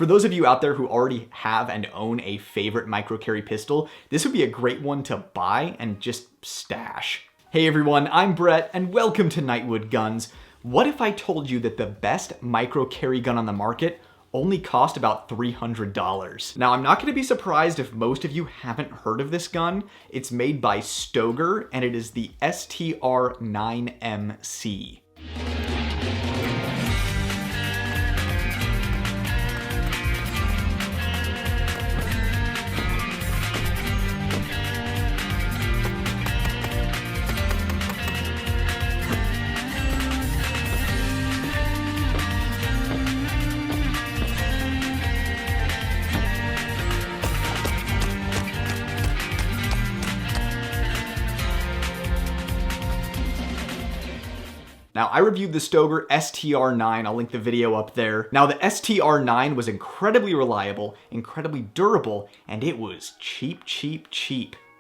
For those of you out there who already have and own a favorite micro carry pistol, this would be a great one to buy and just stash. Hey everyone, I'm Brett and welcome to Nightwood Guns. What if I told you that the best micro carry gun on the market only cost about $300? Now, I'm not going to be surprised if most of you haven't heard of this gun. It's made by Stoeger and it is the STR9MC. Now, I reviewed the Stoeger STR9, I'll link the video up there. Now, the STR9 was incredibly reliable, incredibly durable, and it was cheap.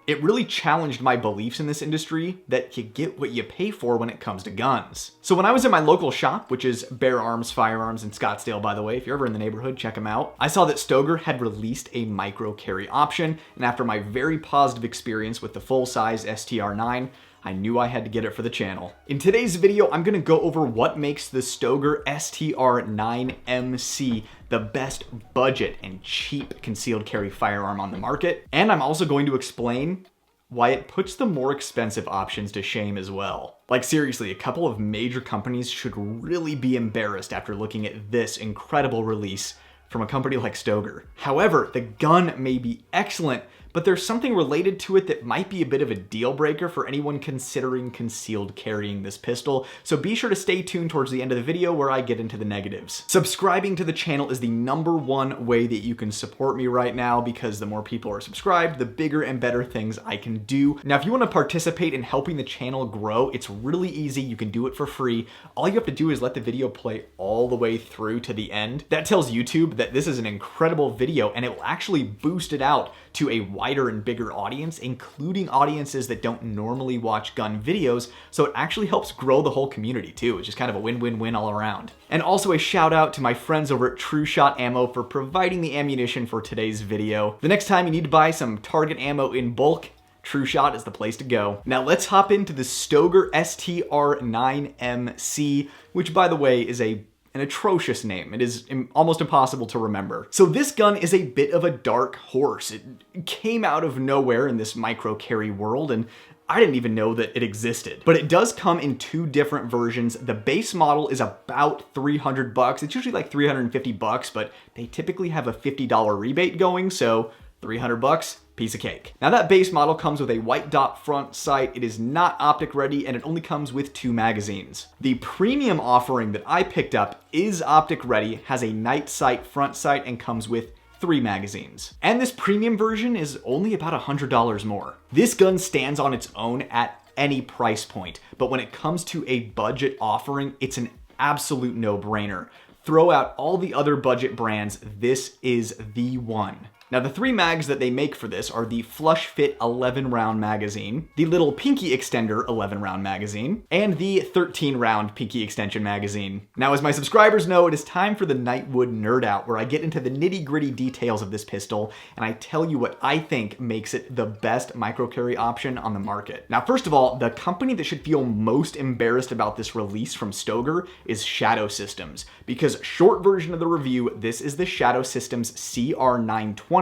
It really challenged my beliefs in this industry that you get what you pay for when it comes to guns. So when I was in my local shop, which is Bear Arms Firearms in Scottsdale, by the way, if you're ever in the neighborhood, check them out. I saw that Stoeger had released a micro carry option, and after my very positive experience with the full-size STR9, I knew I had to get it for the channel. In today's video, I'm gonna go over what makes the Stoeger STR9MC the best budget and cheap concealed carry firearm on the market. And I'm also going to explain why it puts the more expensive options to shame as well. Like seriously, a couple of major companies should really be embarrassed after looking at this incredible release from a company like Stoeger. However, the gun may be excellent, but there's something related to it that might be a bit of a deal breaker for anyone considering concealed carrying this pistol, so be sure to stay tuned towards the end of the video where I get into the negatives. Subscribing to the channel is the #1 way that you can support me right now, because the more people are subscribed, the bigger and better things I can do. Now, if you want to participate in helping the channel grow, it's really easy. You can do it for free. All you have to do is let the video play all the way through to the end. That tells YouTube that this is an incredible video, and it will actually boost it out to a wider and bigger audience, including audiences that don't normally watch gun videos, so it actually helps grow the whole community too. It's just kind of a win-win-win all around. And also a shout out to my friends over at True Shot Ammo for providing the ammunition for today's video. The next time you need to buy some target ammo in bulk, True Shot is the place to go. Now let's hop into the Stoeger STR9MC, which by the way is an atrocious name. It is almost impossible to remember. So this gun is a bit of a dark horse. It came out of nowhere in this micro carry world, and I didn't even know that it existed. But it does come in 2 different versions. The base model is about $300. It's usually like $350, but they typically have a $50 rebate going, so $300, piece of cake. Now that base model comes with a white dot front sight. It is not optic ready, and it only comes with 2 magazines. The premium offering that I picked up is optic ready, has a night sight front sight, and comes with 3 magazines. And this premium version is only about $100 more. This gun stands on its own at any price point, but when it comes to a budget offering, it's an absolute no-brainer. Throw out all the other budget brands, this is the one. Now, the 3 mags that they make for this are the Flush Fit 11-round magazine, the little Pinky Extender 11-round magazine, and the 13-round Pinky Extension magazine. Now, as my subscribers know, it is time for the Nightwood Nerd Out, where I get into the nitty-gritty details of this pistol, and I tell you what I think makes it the best micro carry option on the market. Now, first of all, the company that should feel most embarrassed about this release from Stoeger is Shadow Systems, because short version of the review, this is the Shadow Systems CR920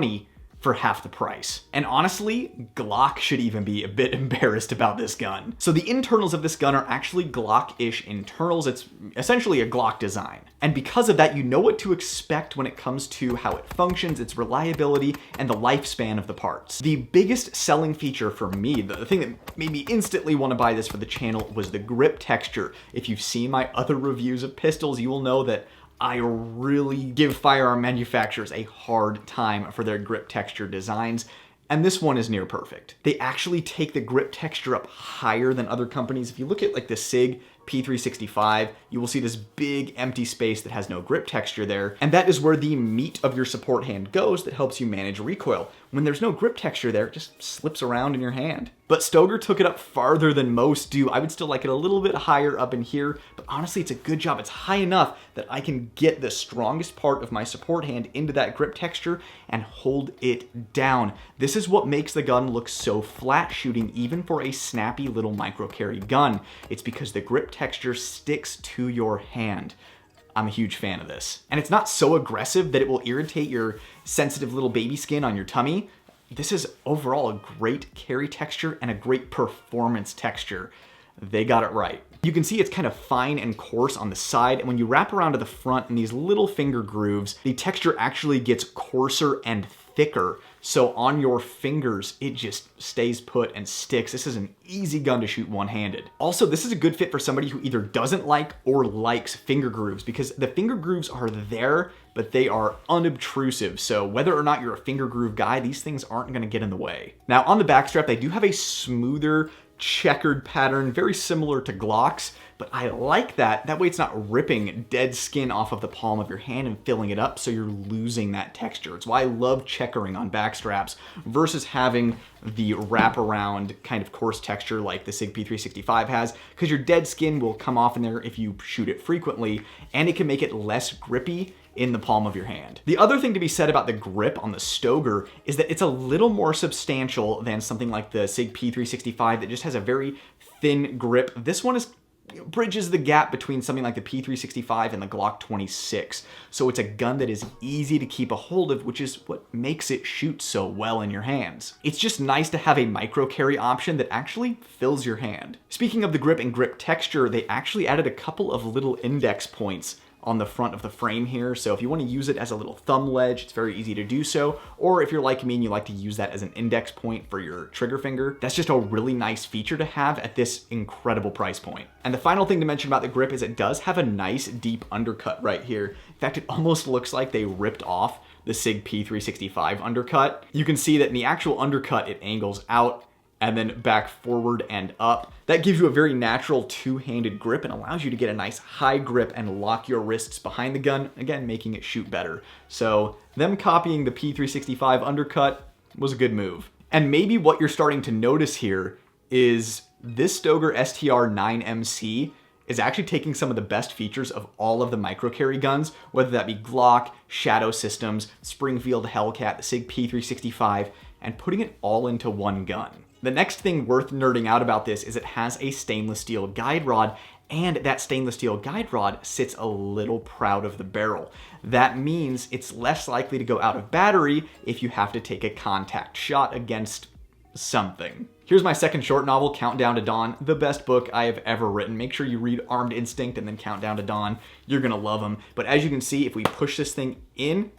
for half the price. And honestly, Glock should even be a bit embarrassed about this gun. So the internals of this gun are actually Glock-ish internals. It's essentially a Glock design. And because of that, you know what to expect when it comes to how it functions, its reliability, and the lifespan of the parts. The biggest selling feature for me, the thing that made me instantly want to buy this for the channel, was the grip texture. If you've seen my other reviews of pistols, you will know that I really give firearm manufacturers a hard time for their grip texture designs, and this one is near perfect. They actually take the grip texture up higher than other companies. If you look at like the Sig P365, you will see this big empty space that has no grip texture there, and that is where the meat of your support hand goes that helps you manage recoil. When there's no grip texture there, it just slips around in your hand. But Stoeger took it up farther than most do. I would still like it a little bit higher up in here, but honestly, it's a good job. It's high enough that I can get the strongest part of my support hand into that grip texture and hold it down. This is what makes the gun look so flat shooting, even for a snappy little micro carry gun. It's because the grip texture sticks to your hand. I'm a huge fan of this. And it's not so aggressive that it will irritate your sensitive little baby skin on your tummy. This is overall a great carry texture and a great performance texture. They got it right. You can see it's kind of fine and coarse on the side, and when you wrap around to the front in these little finger grooves, the texture actually gets coarser and thicker. So on your fingers, it just stays put and sticks. This is an easy gun to shoot one-handed. Also, this is a good fit for somebody who either doesn't like or likes finger grooves, because the finger grooves are there, but they are unobtrusive. So whether or not you're a finger groove guy, these things aren't gonna get in the way. Now on the back strap, they do have a smoother checkered pattern, very similar to Glock's, but I like that. That way it's not ripping dead skin off of the palm of your hand and filling it up, so you're losing that texture. It's why I love checkering on back straps versus having the wraparound kind of coarse texture like the Sig P365 has, because your dead skin will come off in there if you shoot it frequently, and it can make it less grippy in the palm of your hand. The other thing to be said about the grip on the Stoeger is that it's a little more substantial than something like the Sig P365 that just has a very thin grip. This one bridges the gap between something like the P365 and the Glock 26. So it's a gun that is easy to keep a hold of, which is what makes it shoot so well in your hands. It's just nice to have a micro carry option that actually fills your hand. Speaking of the grip and grip texture, they actually added a couple of little index points on the front of the frame here. So if you want to use it as a little thumb ledge, it's very easy to do so. Or if you're like me and you like to use that as an index point for your trigger finger, that's just a really nice feature to have at this incredible price point. And the final thing to mention about the grip is it does have a nice deep undercut right here. In fact, it almost looks like they ripped off the Sig P365 undercut. You can see that in the actual undercut, it angles out and then back forward and up. That gives you a very natural two-handed grip and allows you to get a nice high grip and lock your wrists behind the gun, again, making it shoot better. So them copying the P365 undercut was a good move. And maybe what you're starting to notice here is this Stoeger STR9 MC is actually taking some of the best features of all of the micro carry guns, whether that be Glock, Shadow Systems, Springfield Hellcat, the Sig P365, and putting it all into one gun. The next thing worth nerding out about this is it has a stainless steel guide rod, and that stainless steel guide rod sits a little proud of the barrel. That means it's less likely to go out of battery if you have to take a contact shot against something. Here's my second short novel, Countdown to Dawn, the best book I have ever written. Make sure you read Armed Instinct and then Countdown to Dawn. You're gonna love them. But as you can see, if we push this thing in,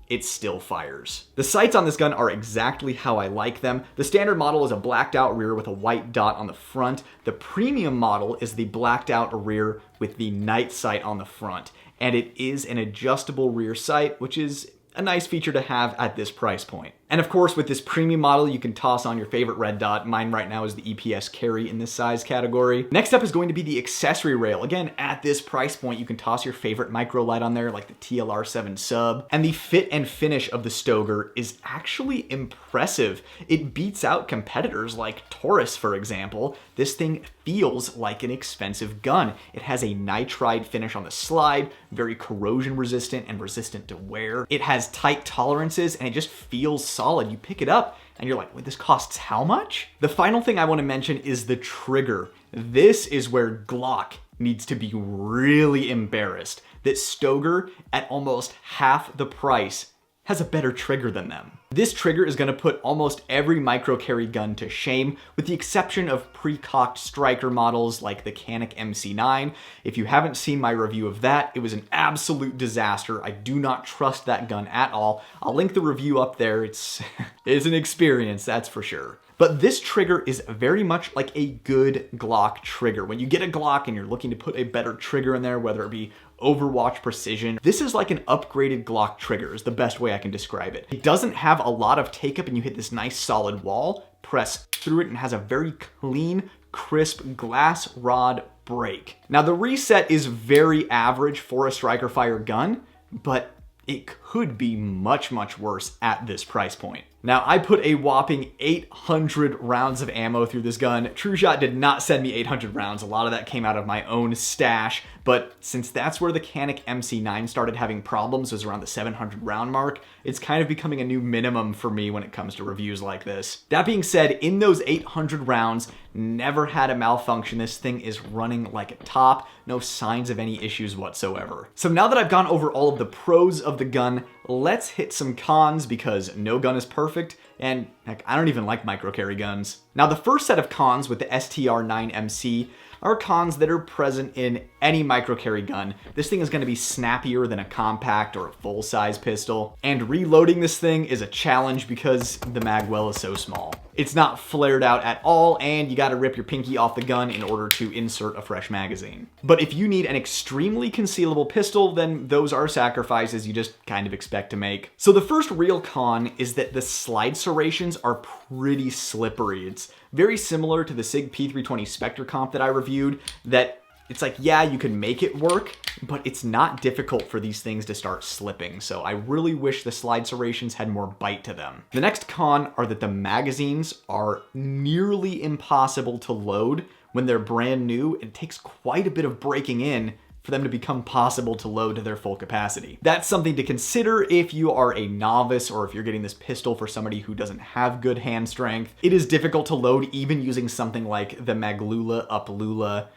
it still fires. The sights on this gun are exactly how I like them. The standard model is a blacked out rear with a white dot on the front. The premium model is the blacked out rear with the night sight on the front. And it is an adjustable rear sight, which is a nice feature to have at this price point. And of course, with this premium model, you can toss on your favorite red dot. Mine right now is the EPS carry in this size category. Next up is going to be the accessory rail. Again, at this price point, you can toss your favorite micro light on there, like the TLR7 sub. And the fit and finish of the Stoeger is actually impressive. It beats out competitors like Taurus, for example. This thing feels like an expensive gun. It has a nitride finish on the slide, very corrosion resistant and resistant to wear. It has tight tolerances and it just feels solid. You pick it up and you're like, wait, this costs how much? The final thing I want to mention is the trigger. This is where Glock needs to be really embarrassed that Stoeger, at almost half the price, has a better trigger than them. This trigger is going to put almost every micro carry gun to shame, with the exception of pre-cocked striker models like the Canik MC9. If you haven't seen my review of that, it was an absolute disaster. I do not trust that gun at all. I'll link the review up there. It's an experience, that's for sure. But this trigger is very much like a good Glock trigger. When you get a Glock and you're looking to put a better trigger in there, whether it be Overwatch precision, this is like an upgraded Glock trigger is the best way I can describe it. It doesn't have a lot of take up and you hit this nice solid wall, press through it, and has a very clean, crisp glass rod break. Now the reset is very average for a striker fire gun, but it could be much, much worse at this price point. Now, I put a whopping 800 rounds of ammo through this gun. TrueShot did not send me 800 rounds. A lot of that came out of my own stash, but since that's where the Canik MC9 started having problems, was around the 700 round mark, it's kind of becoming a new minimum for me when it comes to reviews like this. That being said, in those 800 rounds, never had a malfunction. This thing is running like a top, no signs of any issues whatsoever. So now that I've gone over all of the pros of the gun, let's hit some cons, because no gun is perfect, and heck, I don't even like micro carry guns. Now, the first set of cons with the STR9 MC are cons that are present in any micro carry gun. This thing is going to be snappier than a compact or a full-size pistol, and reloading this thing is a challenge because the mag well is so small. It's not flared out at all, and you gotta rip your pinky off the gun in order to insert a fresh magazine. But if you need an extremely concealable pistol, then those are sacrifices you just kind of expect to make. So the first real con is that the slide serrations are pretty slippery. It's very similar to the Sig P320 Spectre comp that I reviewed, that it's like, yeah, you can make it work, but it's not difficult for these things to start slipping. So I really wish the slide serrations had more bite to them. The next con are that the magazines are nearly impossible to load when they're brand new. It takes quite a bit of breaking in for them to become possible to load to their full capacity. That's something to consider if you are a novice, or if you're getting this pistol for somebody who doesn't have good hand strength. It is difficult to load even using something like the Maglula Uplula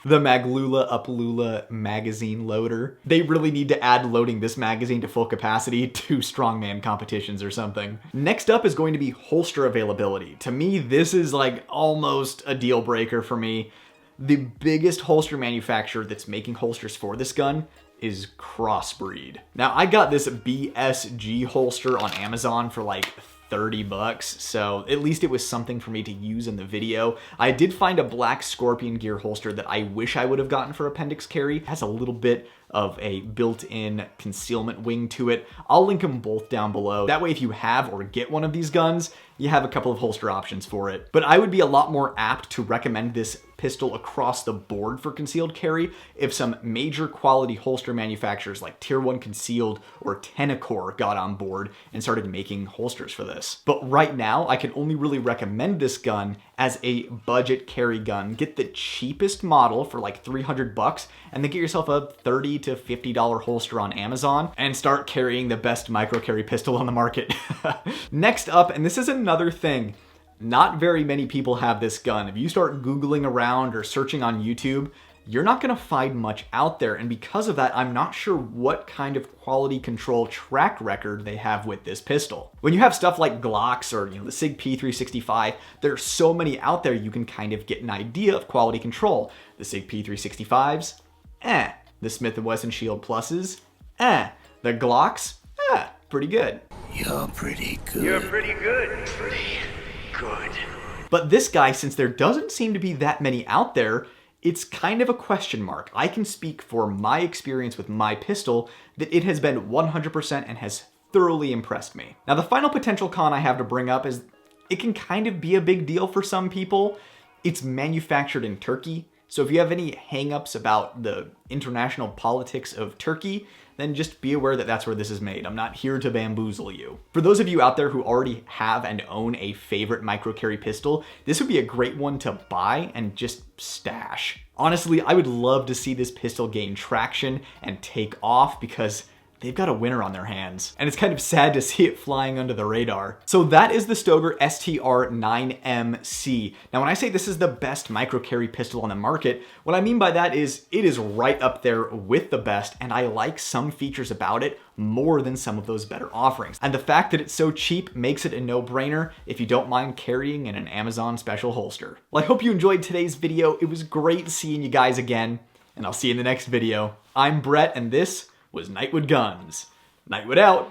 the Maglula Uplula magazine loader. They really need to add loading this magazine to full capacity to strongman competitions or something. Next up is going to be holster availability. To me, this is like almost a deal breaker for me. The biggest holster manufacturer that's making holsters for this gun is Crossbreed. Now, I got this BSG holster on Amazon for like $30, so at least it was something for me to use in the video. I did find a black Scorpion Gear holster that I wish I would have gotten for appendix carry. It has a little bit of a built-in concealment wing to it. I'll link them both down below. That way, if you have or get one of these guns, you have a couple of holster options for it. But I would be a lot more apt to recommend this pistol across the board for concealed carry if some major quality holster manufacturers like Tier 1 Concealed or Tenacor got on board and started making holsters for this. But right now, I can only really recommend this gun as a budget carry gun. Get the cheapest model for like $300 and then get yourself a $30 to $50 holster on Amazon and start carrying the best micro carry pistol on the market. Next up, and this is another thing, not very many people have this gun. If you start Googling around or searching on YouTube, you're not gonna find much out there. And because of that, I'm not sure what kind of quality control track record they have with this pistol. When you have stuff like Glocks or the Sig P365, there's so many out there you can kind of get an idea of quality control. The Sig P365s, The Smith & Wesson Shield Pluses, The Glocks, pretty good. You're pretty good. You're pretty good. Pretty good. But this guy, since there doesn't seem to be that many out there, it's kind of a question mark. I can speak for my experience with my pistol that it has been 100% and has thoroughly impressed me. Now, the final potential con I have to bring up is it can kind of be a big deal for some people. It's manufactured in Turkey. So if you have any hangups about the international politics of Turkey, then just be aware that that's where this is made. I'm not here to bamboozle you. For those of you out there who already have and own a favorite micro carry pistol, this would be a great one to buy and just stash. Honestly, I would love to see this pistol gain traction and take off because they've got a winner on their hands. And it's kind of sad to see it flying under the radar. So that is the Stoeger STR9 MC. Now, when I say this is the best micro carry pistol on the market, what I mean by that is it is right up there with the best, and I like some features about it more than some of those better offerings. And the fact that it's so cheap makes it a no-brainer if you don't mind carrying in an Amazon special holster. Well, I hope you enjoyed today's video. It was great seeing you guys again, and I'll see you in the next video. I'm Brett, and this was Nightwood Guns. Nightwood out.